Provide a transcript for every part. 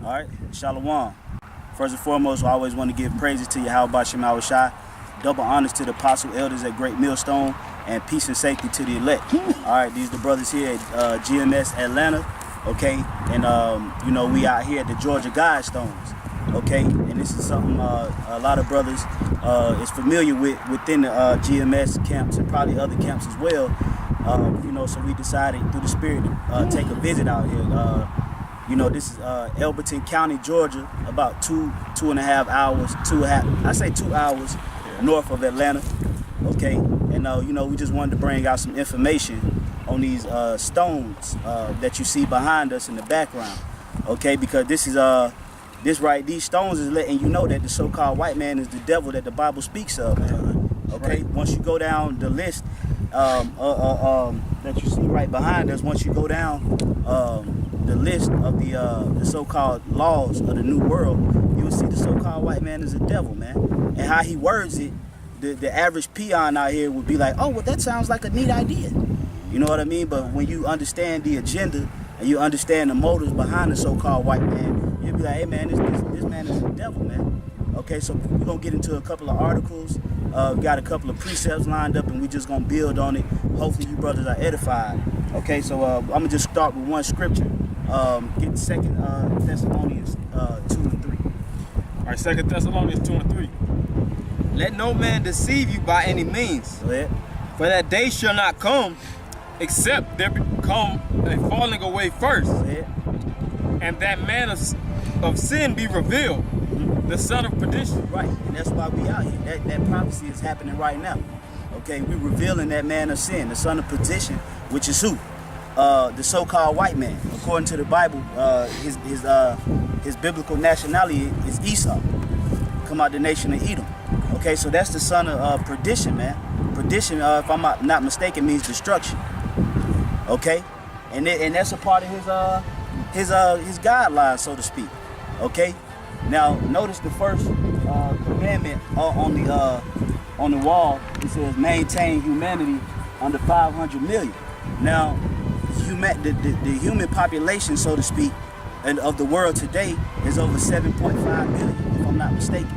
All right, Shalom. First and foremost, I always want to give praises to Yahweh Shem Shai. Double honors to the apostle elders at Great Millstone, and peace and safety to the elect. All right, these are the brothers here at GMS Atlanta, okay? And, you know, we out here at the Georgia Guidestones, okay? And this is something a lot of brothers is familiar with within the GMS camps and probably other camps as well. You know, so we decided through the Spirit to take a visit out here. You know, this is Elberton County, Georgia, about two and a half hours, I say 2 hours north of Atlanta, okay? And, you know, we just wanted to bring out some information on these stones that you see behind us in the background, okay? Because this is, these stones is letting you know that the so-called white man is the devil that the Bible speaks of, man, okay? Once you go down the list that you see right behind us, once you go down the list of the so-called laws of the New World, you will see the so-called white man is a devil, man. And how he words it, the average peon out here would be like, oh, well, that sounds like a neat idea. You know what I mean? But when you understand the agenda and you understand the motives behind the so-called white man, you'll be like, hey, man, this man is a devil, man. Okay, so we're going to get into a couple of articles. We got a couple of precepts lined up, and we're just going to build on it. Hopefully you brothers are edified. Okay, so I'm going to just start with one scripture. Get 2 Thessalonians 2 and 3. All right, 2 Thessalonians 2 and 3. Let no man deceive you by any means, for that day shall not come, except there become a falling away first, and that man of sin be revealed, the son of perdition. Right, and that's why we out here. That prophecy is happening right now. Okay, we're revealing that man of sin, the son of perdition, which is who? The so-called white man. According to the Bible, his biblical nationality is Esau. Come out the nation of Edom. Okay, so that's the son of perdition, man. Perdition, if I'm not mistaken, means destruction. Okay, and that's a part of his guidelines, so to speak. Okay, now notice the first commandment on the wall. It says maintain humanity under 500 million. Now, the human population, so to speak, and of the world today is over 7.5 million, if I'm not mistaken.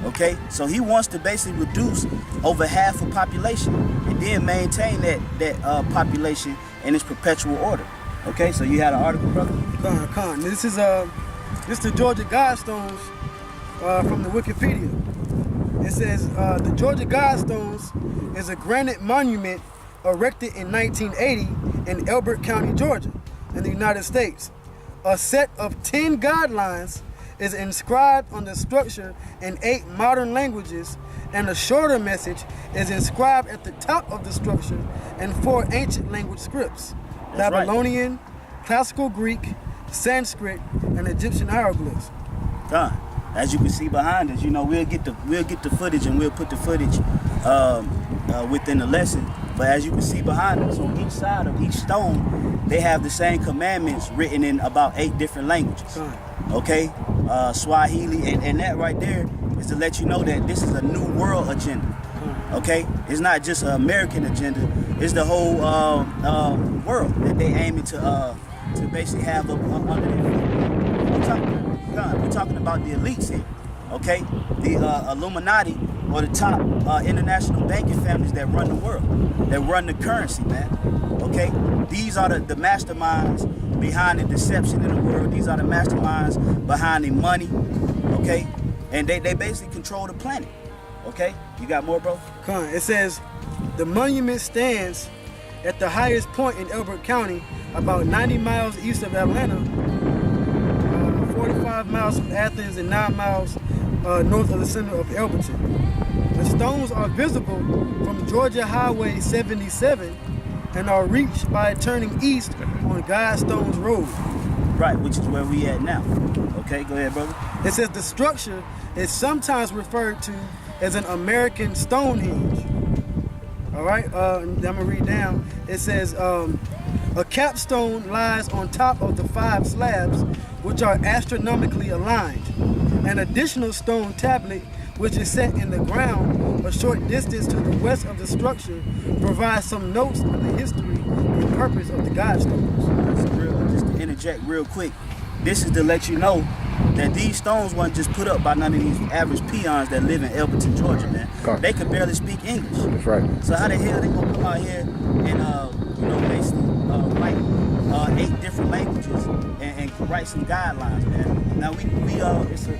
Okay, so he wants to basically reduce over half of population and then maintain that population in its perpetual order. Okay, so you had an article, brother? Con. This is the Georgia Guidestones from the Wikipedia. It says the Georgia Guidestones is a granite monument erected in 1980 in Elbert County, Georgia, in the United States. A set of 10 guidelines is inscribed on the structure in 8 modern languages, and a shorter message is inscribed at the top of the structure in 4 ancient language scripts: That's Babylonian, right. Classical Greek, Sanskrit, and Egyptian hieroglyphs. As you can see behind us, you know, we'll get the footage and we'll put the footage within the lesson. But as you can see behind us, on each side of each stone, they have the same commandments written in about 8 different languages. Okay, Swahili, and that right there is to let you know that this is a new world agenda. Okay, it's not just an American agenda; it's the whole world that they aiming to basically have up under their feet. We're talking about the elites here. Okay, the Illuminati, or the top international banking families that run the world, that run the currency, man. Okay, these are the masterminds behind the deception in the world. These are the masterminds behind the money. Okay, and they basically control the planet. Okay, you got more, bro? It says the monument stands at the highest point in Elbert County, about 90 miles east of Atlanta, 45 miles from Athens, and 9 miles north of the center of Elberton. The stones are visible from Georgia Highway 77 and are reached by turning east on Guidestones Road. Right, which is where we at now. Okay, go ahead, brother. It says the structure is sometimes referred to as an American Stonehenge. All right, I'm gonna read down. It says a capstone lies on top of the 5 slabs, which are astronomically aligned. An additional stone tablet, which is set in the ground a short distance to the west of the structure, provides some notes on the history and purpose of the Guidestones. Just to interject real quick, this is to let you know that these stones weren't just put up by none of these average peons that live in Elberton, Georgia, man. Okay. They could barely speak English. That's right. So how the hell they gonna come out here and basically write 8 different languages and write some guidelines, man? Now it's an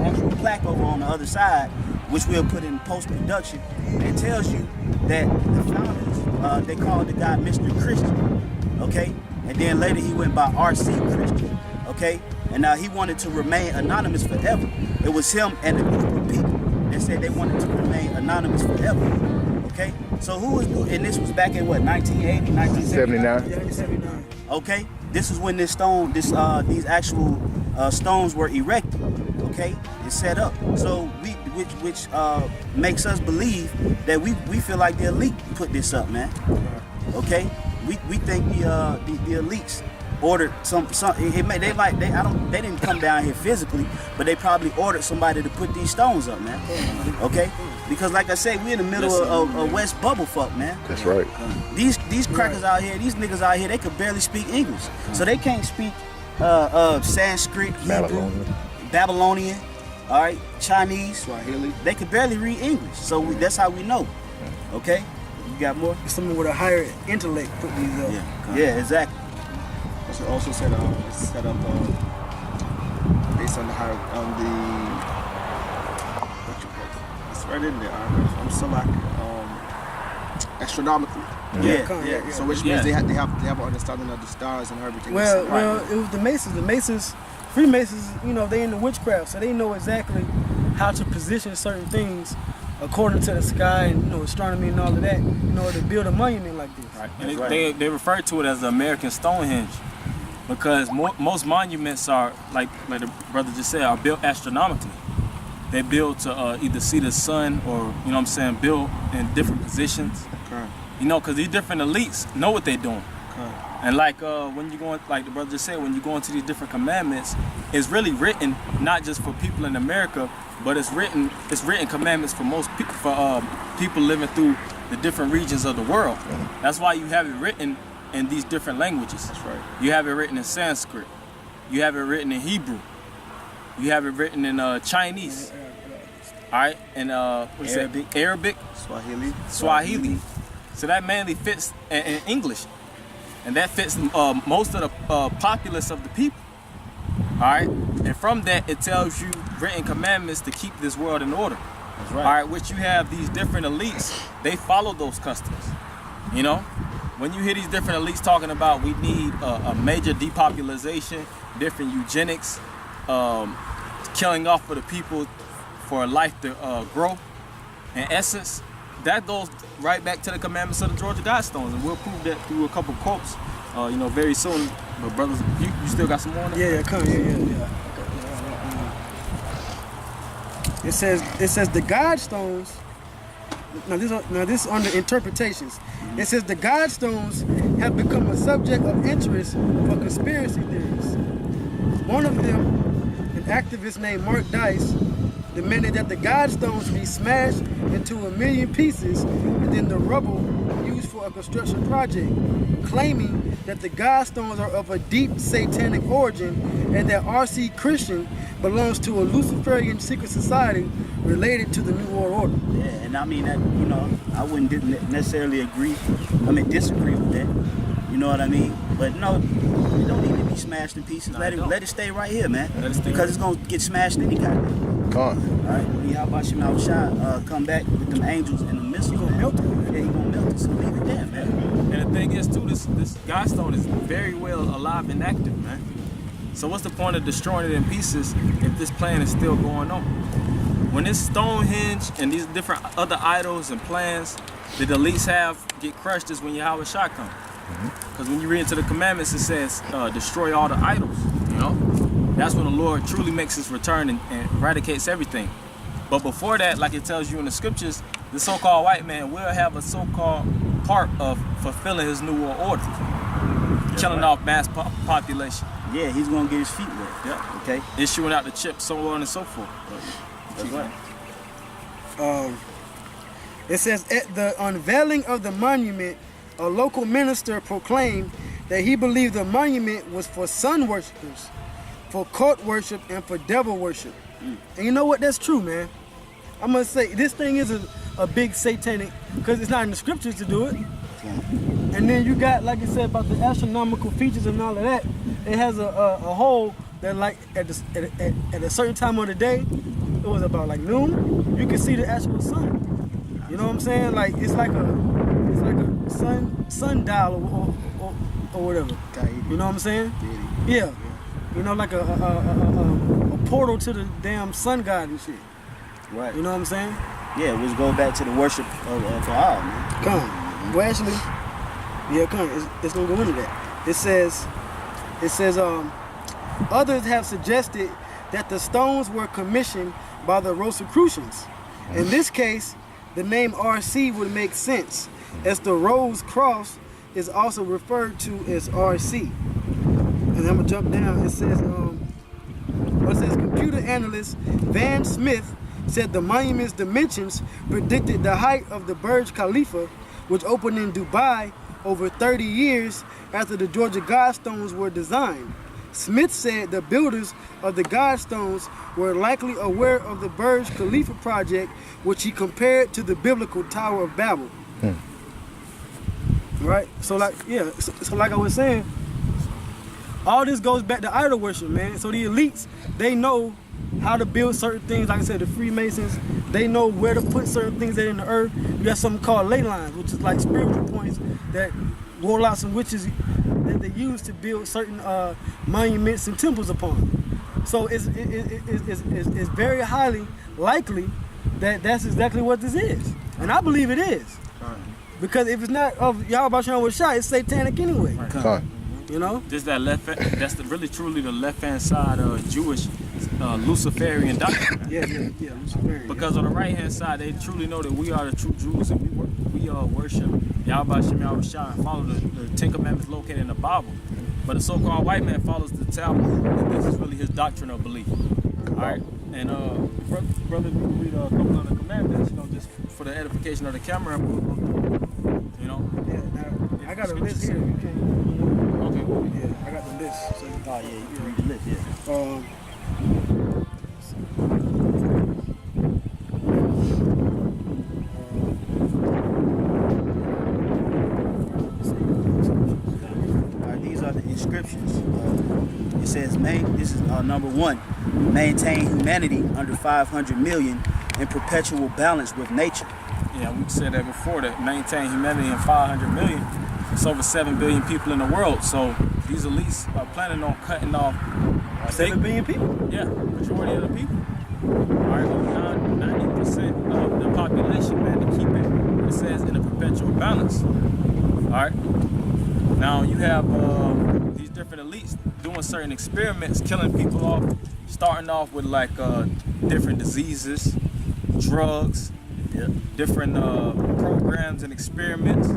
actual plaque over on the other side, which we'll put in post-production. It tells you that the founders, they called the guy Mr. Christian, okay? And then later he went by R.C. Christian, okay? And he wanted to remain anonymous forever. It was him and a group of people that said they wanted to remain anonymous forever, okay? So who was, and this was back in what, 1980, 1979? 79. Okay, this is when these actual stones were erected, okay? It's set up. So which makes us believe that we feel like the elite put this up, man. Okay, we think the elites ordered some they didn't come down here physically, but they probably ordered somebody to put these stones up, man. Okay, because like I said, we're in the middle of West Bubblefuck, man. That's right. These crackers out here, these niggas out here, they could barely speak English, so they can't speak Sanskrit, Hebrew, Babylonian, all right, Chinese, Swahili. They could barely read English, so that's how we know. Okay, you got more? Someone with a higher intellect put these up. Yeah, exactly. It also said it's set up based on what you call it? It's right in there. I'm so like astronomically. Yeah. So which means they have an understanding of the stars and everything. Well, it was the Masons. The Masons, Freemasons, they in the witchcraft, so they know exactly how to position certain things according to the sky and astronomy and all of that, to build a monument like this. Right. And they refer to it as the American Stonehenge because most monuments are like the brother just said, are built astronomically. They build to either see the sun or build in different positions. Okay. Because these different elites know what they're doing. Okay. And like when you go, like the brother just said, when you go into these different commandments, it's really written not just for people in America, but it's written commandments for most people, for people living through the different regions of the world. That's why you have it written in these different languages. That's right. You have it written in Sanskrit. You have it written in Hebrew. You have it written in Chinese. All right, and Arabic, Swahili. So that mainly fits in English, and that fits most of the populace of the people. All right, and from that it tells you written commandments to keep this world in order. That's right. All right, which you have these different elites, they follow those customs. When you hear these different elites talking about we need a major depopulation, different eugenics, killing off for the people for life to grow, in essence, that goes right back to the commandments of the Georgia Guidestones, and we'll prove that through a couple quotes, very soon. But brothers, you still got some more on that? Yeah, come. Yeah. It says the Guidestones. Now this is under interpretations. It says the Guidestones have become a subject of interest for conspiracy theories. One of them, an activist named Mark Dice, demanded that the Guidestones be smashed into 1,000,000 pieces and then the rubble used for a construction project, claiming that the Guidestones are of a deep satanic origin and that R.C. Christian belongs to a Luciferian secret society related to the New World Order. Yeah, and I mean that, I wouldn't necessarily disagree with that. You know what I mean? But no, it don't need to be smashed in pieces. Let it stay right here, man. Because it's gonna get smashed any goddamn. Gone. Alright, how about you now, shot? Come back with them angels and the missiles. He gonna melt it. Yeah, he gonna melt it. So leave it there, man. And the thing is too, this Guidestone is very well alive and active, man. So what's the point of destroying it in pieces if this plan is still going on? When this Stonehenge and these different other idols and plans that the elites have get crushed is when Yahweh Shah comes. Because when you read into the commandments, it says destroy all the idols. That's when the Lord truly makes his return and eradicates everything. But before that, like it tells you in the scriptures, the so-called white man will have a so-called part of fulfilling his new world order, killing off mass population. Yeah, he's gonna get his feet wet. Yeah. Okay. Issuing out the chips, so on and so forth. That's right. It says at the unveiling of the monument, a local minister proclaimed that he believed the monument was for sun worshippers. for cult worship and for devil worship. And you know what? That's true, man. I'm gonna say this thing is a big satanic, because it's not in the scriptures to do it. And then you got, like I said, about the astronomical features and all of that. It has a hole that, like, at a certain time of the day, it was about like noon, you can see the actual sun. You know what I'm saying? Like it's like a sundial or whatever. You know what I'm saying? Yeah. You know, like a portal to the damn sun god and shit. Right. You know what I'm saying? Yeah, which go back to the worship of Baal, man. Come. Well, actually, yeah, come. It's gonna go into that. It says, others have suggested that the stones were commissioned by the Rosicrucians. In this case, the name RC would make sense, as the Rose Cross is also referred to as RC. And I'm gonna jump down. It says, computer analyst Van Smith said the monument's dimensions predicted the height of the Burj Khalifa, which opened in Dubai over 30 years after the Georgia Guidestones were designed. Smith said the builders of the Guidestones were likely aware of the Burj Khalifa project, which he compared to the biblical Tower of Babel. Right? So like, yeah, so like I was saying, all this goes back to idol worship, man. So the elites, they know how to build certain things. Like I said, the Freemasons, they know where to put certain things that in the earth. You got something called ley lines, which is like spiritual points that warlocks and witches that they use to build certain monuments and temples upon. So it's very highly likely that that's exactly what this is, and I believe it is. Because if it's not of Yahweh Shem was shot, it's satanic anyway. You know? Just that that's really truly the left-hand side of Jewish Luciferian doctrine. Yeah, Luciferian. Because on the right-hand side, they truly know that we are the true Jews and we worship Yahweh Shem Yahushua and follow the Ten Commandments located in the Bible. But the so-called white man follows the Talmud, and this is really his doctrine of belief. All right? And brother, we can read a couple of the commandments, you know, just for the edification of the camera. You know? Yeah, now, I got a list here. You can. Okay. Yeah, I got the list. So, Oh, yeah, you can read the list, yeah. These are the inscriptions. It says, this is number 1, maintain humanity under 500 million in perpetual balance with nature. Yeah, we said that before, that maintain humanity in 500 million. It's over 7 billion people in the world. So these elites are planning on cutting off 7 billion people? Yeah, majority of the people. All right, over 90% of the population, man, to keep it says, in a perpetual balance. All right. Now you have these different elites doing certain experiments, killing people off, starting off with like different diseases, drugs, different programs and experiments,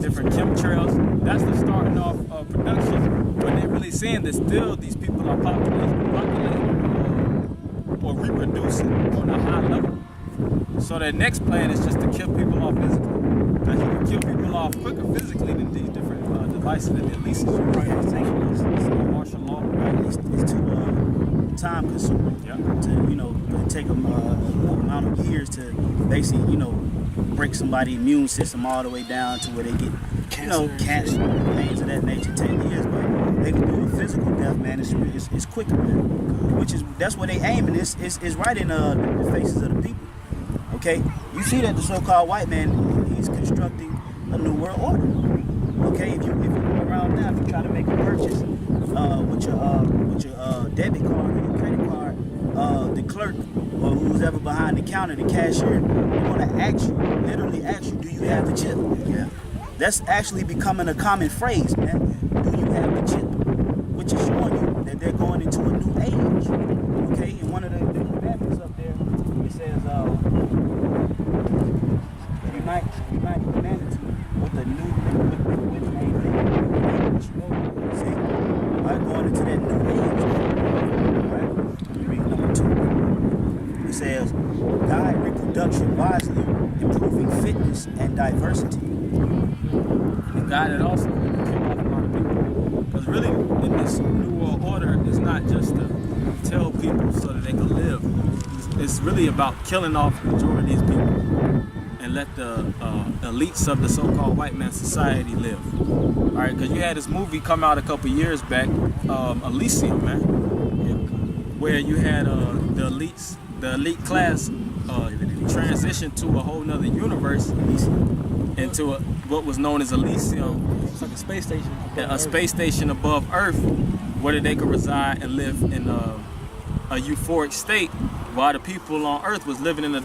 different chemtrails. That's the starting off production. But they're really saying that still these people are populating or reproducing on a high level. So their next plan is just to kill people off physically. Now you can kill people off quicker physically than these different devices that the elites use. Right, it's martial law. Right, it's too time consuming. Yeah. To take them amount of years to basically, break somebody's immune system all the way down to where they get, cancer, things of that nature. 10 years, but they can do a physical death, man. It's quicker, man. That's what they aim, and it's right in the faces of the people. Okay, you see that the so-called white man, he's constructing a new world order. Okay, if you go around now, if you try to make a purchase with your debit card or your credit card, the clerk or who's ever behind the counter, the cashier, they're gonna literally ask you, do you have the chip? Yeah. That's actually becoming a common phrase, man. Do you have the chip? Which is showing you that they're going into a new age. Okay, and one of the commandments up there, it says, unite humanity with a new with a age. See? Right, going into that new age. Right? Let me read number 2. It says, guide reproduction wisely, improving fitness and diversity. And God had also kill off a lot of people. Because really, doing this New World Order is not just to tell people so that they can live. It's really about killing off the majority of these people and let the elites of the so-called white man society live. All right, because you had this movie come out a couple years back, Elysium, man, where you had the elite class transition to a whole nother universe, into what was known as Elysium. It's like a space station. A space station above Earth, where they could reside and live in a euphoric state, while the people on Earth was living in a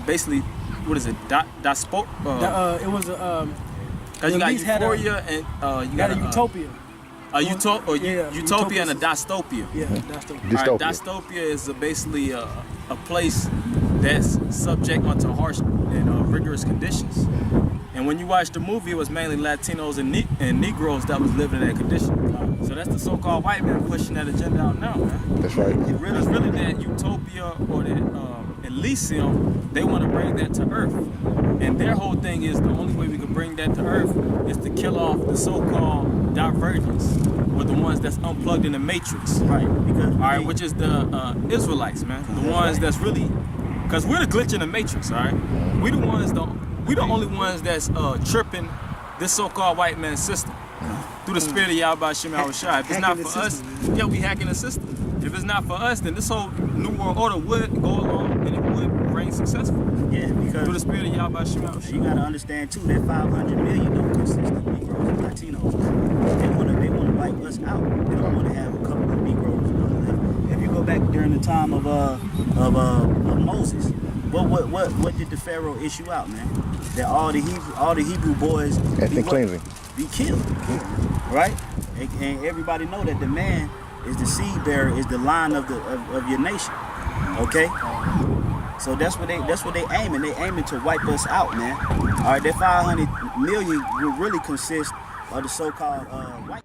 basically, what is it? It was because you got euphoria and you got a utopia. Utopia and a dystopia. Yeah, dystopia. Dystopia. All right, dystopia is basically a place that's subject onto harsh and rigorous conditions. And when you watch the movie, it was mainly Latinos and Negroes that was living in that condition. So that's the so-called white man pushing that agenda out now, man. That's right. It's really that utopia or that Elysium, they want to bring that to Earth. And their whole thing is the only way we can bring that to Earth is to kill off the so-called divergents, or the ones that's unplugged in the matrix. Right. Because Which is the Israelites, man. The ones that's really, because we're the glitch in the matrix, all right? We the only ones that's tripping this so-called white man system through the spirit of Yahweh Shem Yahushua. If it's not for us, we hacking the system. If it's not for us, then this whole New World Order would go along and it would reign successful. Yeah, because Through the spirit of Yahweh Shem Yahushua. you gotta understand too that 500 million don't consist of Negroes and Latinos. They wanna wipe us out. They don't wanna have a couple of Negroes. If you go back during the time of Moses, what did the Pharaoh issue out, man? That all the Hebrew boys Ethnic cleansing. be killed, right? And everybody know that the man is the seed bearer, is the line of your nation. Okay, so that's what they aiming. They aiming to wipe us out, man. All right, that 500 million will really consist of the so-called white.